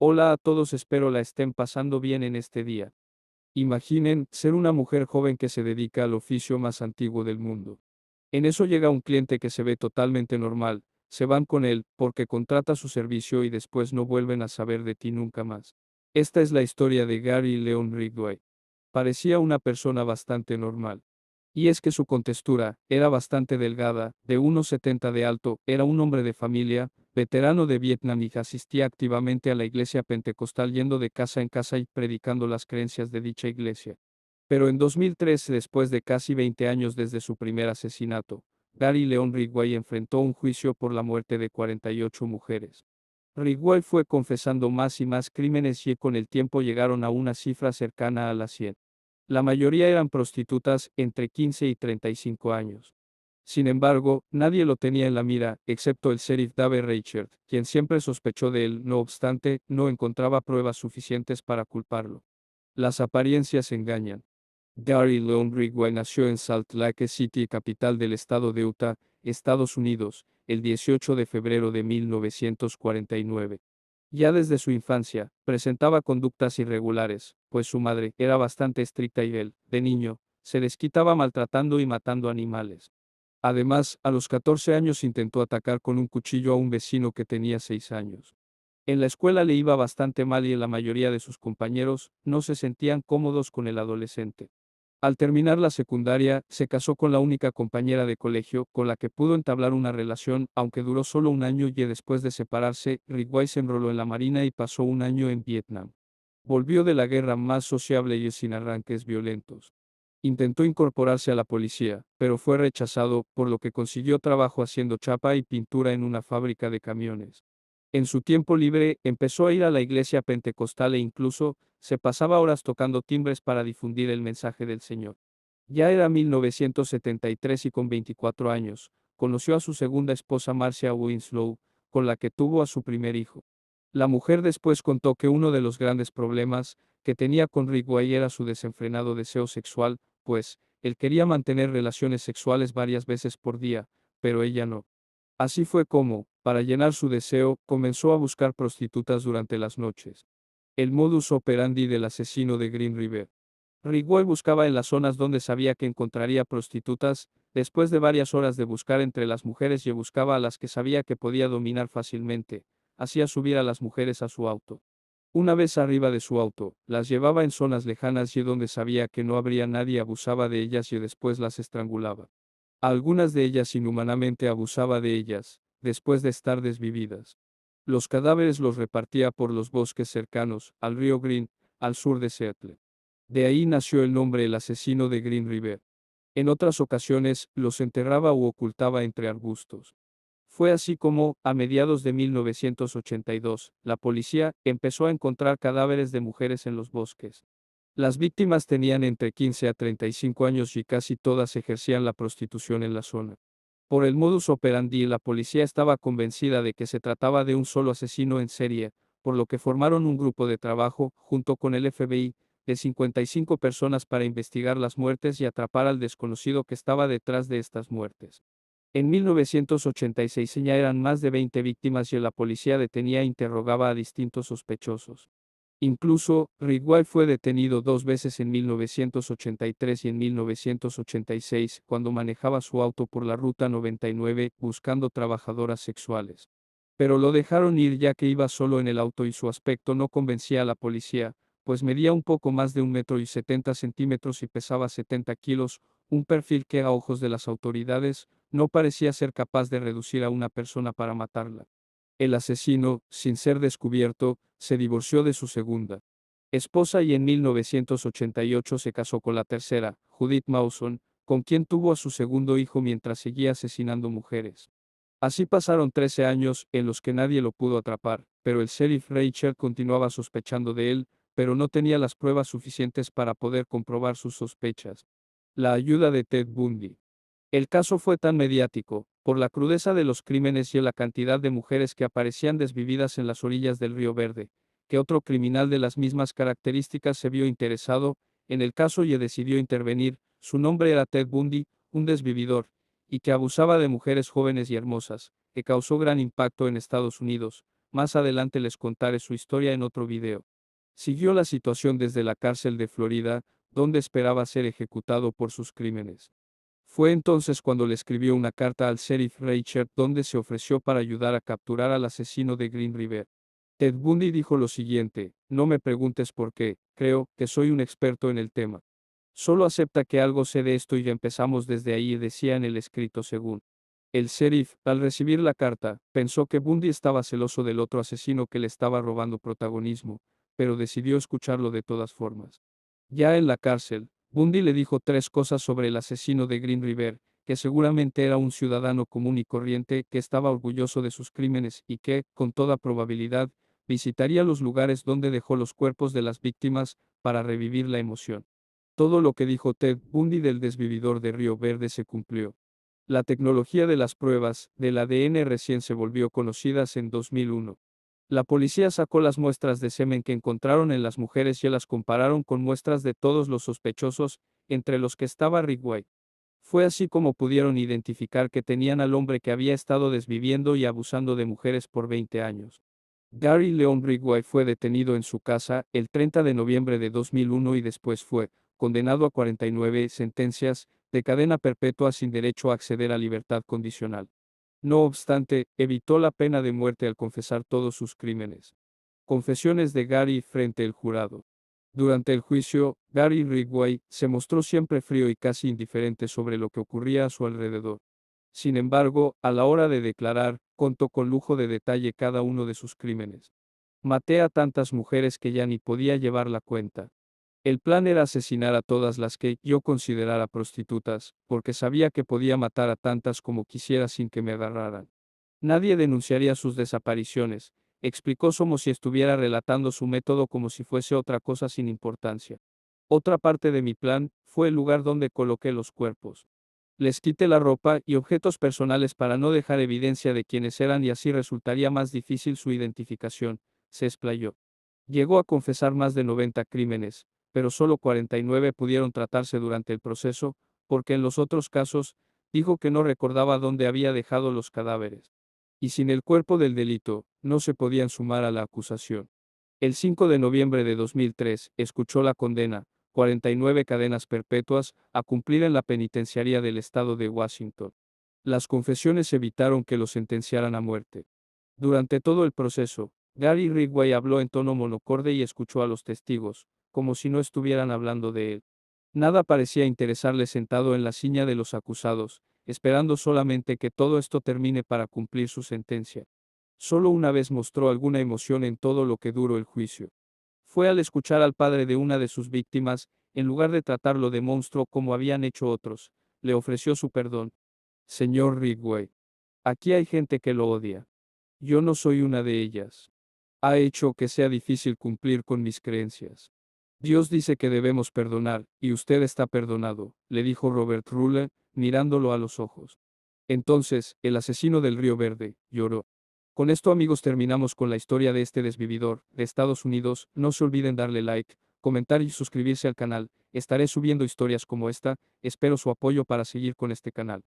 Hola a todos, espero la estén pasando bien en este día. Imaginen ser una mujer joven que se dedica al oficio más antiguo del mundo. En eso llega un cliente que se ve totalmente normal, se van con él porque contrata su servicio y después no vuelven a saber de ti nunca más. Esta es la historia de Gary Leon Ridgway. Parecía una persona bastante normal. Y es que su contextura era bastante delgada, de 1,70 de alto, era un hombre de familia, veterano de Vietnam y asistía activamente a la iglesia pentecostal yendo de casa en casa y predicando las creencias de dicha iglesia. Pero en 2003, después de casi 20 años desde su primer asesinato, Gary Leon Ridgway enfrentó un juicio por la muerte de 48 mujeres. Ridgway fue confesando más y más crímenes y con el tiempo llegaron a una cifra cercana a las 100. La mayoría eran prostitutas entre 15 y 35 años. Sin embargo, nadie lo tenía en la mira, excepto el sheriff Dave Reichert, quien siempre sospechó de él, no obstante, no encontraba pruebas suficientes para culparlo. Las apariencias engañan. Gary Leon Ridgway nació en Salt Lake City, capital del estado de Utah, Estados Unidos, el 18 de febrero de 1949. Ya desde su infancia, presentaba conductas irregulares, pues su madre era bastante estricta y él, de niño, se desquitaba maltratando y matando animales. Además, a los 14 años intentó atacar con un cuchillo a un vecino que tenía 6 años. En la escuela le iba bastante mal y la mayoría de sus compañeros no se sentían cómodos con el adolescente. Al terminar la secundaria, se casó con la única compañera de colegio con la que pudo entablar una relación, aunque duró solo un año y después de separarse, Ridgway se enroló en la marina y pasó un año en Vietnam. Volvió de la guerra más sociable y sin arranques violentos. Intentó incorporarse a la policía, pero fue rechazado, por lo que consiguió trabajo haciendo chapa y pintura en una fábrica de camiones. En su tiempo libre, empezó a ir a la iglesia pentecostal e incluso, se pasaba horas tocando timbres para difundir el mensaje del Señor. Ya era 1973 y con 24 años, conoció a su segunda esposa Marcia Winslow, con la que tuvo a su primer hijo. La mujer después contó que uno de los grandes problemas que tenía con Ridgway era su desenfrenado deseo sexual, pues, él quería mantener relaciones sexuales varias veces por día, pero ella no. Así fue como, para llenar su deseo, comenzó a buscar prostitutas durante las noches. El modus operandi del asesino de Green River. Ridgway buscaba en las zonas donde sabía que encontraría prostitutas, después de varias horas de buscar entre las mujeres y buscaba a las que sabía que podía dominar fácilmente, hacía subir a las mujeres a su auto. Una vez arriba de su auto, las llevaba en zonas lejanas y donde sabía que no habría nadie, abusaba de ellas y después las estrangulaba. A algunas de ellas inhumanamente abusaba de ellas, después de estar desvividas. Los cadáveres los repartía por los bosques cercanos, al río Green, al sur de Seattle. De ahí nació el nombre el asesino de Green River. En otras ocasiones, los enterraba u ocultaba entre arbustos. Fue así como, a mediados de 1982, la policía empezó a encontrar cadáveres de mujeres en los bosques. Las víctimas tenían entre 15 a 35 años y casi todas ejercían la prostitución en la zona. Por el modus operandi, la policía estaba convencida de que se trataba de un solo asesino en serie, por lo que formaron un grupo de trabajo, junto con el FBI, de 55 personas para investigar las muertes y atrapar al desconocido que estaba detrás de estas muertes. En 1986 ya eran más de 20 víctimas y la policía detenía e interrogaba a distintos sospechosos. Incluso, Ridgway fue detenido 2 veces en 1983 y en 1986, cuando manejaba su auto por la Ruta 99, buscando trabajadoras sexuales. Pero lo dejaron ir ya que iba solo en el auto y su aspecto no convencía a la policía, pues medía un poco más de 1,70 m y pesaba 70 kilos, un perfil que a ojos de las autoridades, no parecía ser capaz de reducir a una persona para matarla. El asesino, sin ser descubierto, se divorció de su segunda esposa y en 1988 se casó con la tercera, Judith Mawson, con quien tuvo a su segundo hijo mientras seguía asesinando mujeres. Así pasaron 13 años, en los que nadie lo pudo atrapar, pero el sheriff Rachel continuaba sospechando de él, pero no tenía las pruebas suficientes para poder comprobar sus sospechas. La ayuda de Ted Bundy. El caso fue tan mediático, por la crudeza de los crímenes y la cantidad de mujeres que aparecían desvividas en las orillas del Río Verde, que otro criminal de las mismas características se vio interesado en el caso y decidió intervenir. Su nombre era Ted Bundy, un desvividor, y que abusaba de mujeres jóvenes y hermosas, que causó gran impacto en Estados Unidos, Más adelante les contaré su historia en otro video. Siguió la situación desde la cárcel de Florida, donde esperaba ser ejecutado por sus crímenes. Fue entonces cuando le escribió una carta al sheriff Reichert donde se ofreció para ayudar a capturar al asesino de Green River. Ted Bundy dijo lo siguiente: no me preguntes por qué, creo que soy un experto en el tema. Solo acepta que algo sé de esto y ya empezamos desde ahí, decía en el escrito según. El sheriff, al recibir la carta, pensó que Bundy estaba celoso del otro asesino que le estaba robando protagonismo, pero decidió escucharlo de todas formas. Ya en la cárcel, Bundy le dijo tres cosas sobre el asesino de Green River, que seguramente era un ciudadano común y corriente que estaba orgulloso de sus crímenes y que, con toda probabilidad, visitaría los lugares donde dejó los cuerpos de las víctimas para revivir la emoción. Todo lo que dijo Ted Bundy del desvividor de Río Verde se cumplió. La tecnología de las pruebas del ADN recién se volvió conocidas en 2001. La policía sacó las muestras de semen que encontraron en las mujeres y las compararon con muestras de todos los sospechosos, entre los que estaba Rick White. Fue así como pudieron identificar que tenían al hombre que había estado desviviendo y abusando de mujeres por 20 años. Gary Leon Ridgway fue detenido en su casa el 30 de noviembre de 2001 y después fue condenado a 49 sentencias de cadena perpetua sin derecho a acceder a libertad condicional. No obstante, evitó la pena de muerte al confesar todos sus crímenes. Confesiones de Gary frente al jurado. Durante el juicio, Gary Ridgway se mostró siempre frío y casi indiferente sobre lo que ocurría a su alrededor. Sin embargo, a la hora de declarar, contó con lujo de detalle cada uno de sus crímenes. Maté a tantas mujeres que ya ni podía llevar la cuenta. El plan era asesinar a todas las que yo considerara prostitutas, porque sabía que podía matar a tantas como quisiera sin que me agarraran. Nadie denunciaría sus desapariciones, explicó como si estuviera relatando su método como si fuese otra cosa sin importancia. Otra parte de mi plan fue el lugar donde coloqué los cuerpos. Les quité la ropa y objetos personales para no dejar evidencia de quiénes eran y así resultaría más difícil su identificación, se explayó. Llegó a confesar más de 90 crímenes, pero solo 49 pudieron tratarse durante el proceso, porque en los otros casos, dijo que no recordaba dónde había dejado los cadáveres. Y sin el cuerpo del delito, no se podían sumar a la acusación. El 5 de noviembre de 2003, escuchó la condena, 49 cadenas perpetuas, a cumplir en la penitenciaría del estado de Washington. Las confesiones evitaron que lo sentenciaran a muerte. Durante todo el proceso, Gary Ridgway habló en tono monocorde y escuchó a los testigos, como si no estuvieran hablando de él. Nada parecía interesarle sentado en la silla de los acusados, esperando solamente que todo esto termine para cumplir su sentencia. Solo una vez mostró alguna emoción en todo lo que duró el juicio. Fue al escuchar al padre de una de sus víctimas, en lugar de tratarlo de monstruo como habían hecho otros, le ofreció su perdón. Señor Ridgway, aquí hay gente que lo odia. Yo no soy una de ellas. Ha hecho que sea difícil cumplir con mis creencias. Dios dice que debemos perdonar, y usted está perdonado, le dijo Robert Ruller, mirándolo a los ojos. Entonces, el asesino del Río Verde, lloró. Con esto amigos terminamos con la historia de este desvividor, de Estados Unidos. No se olviden darle like, comentar y suscribirse al canal. Estaré subiendo historias como esta, espero su apoyo para seguir con este canal.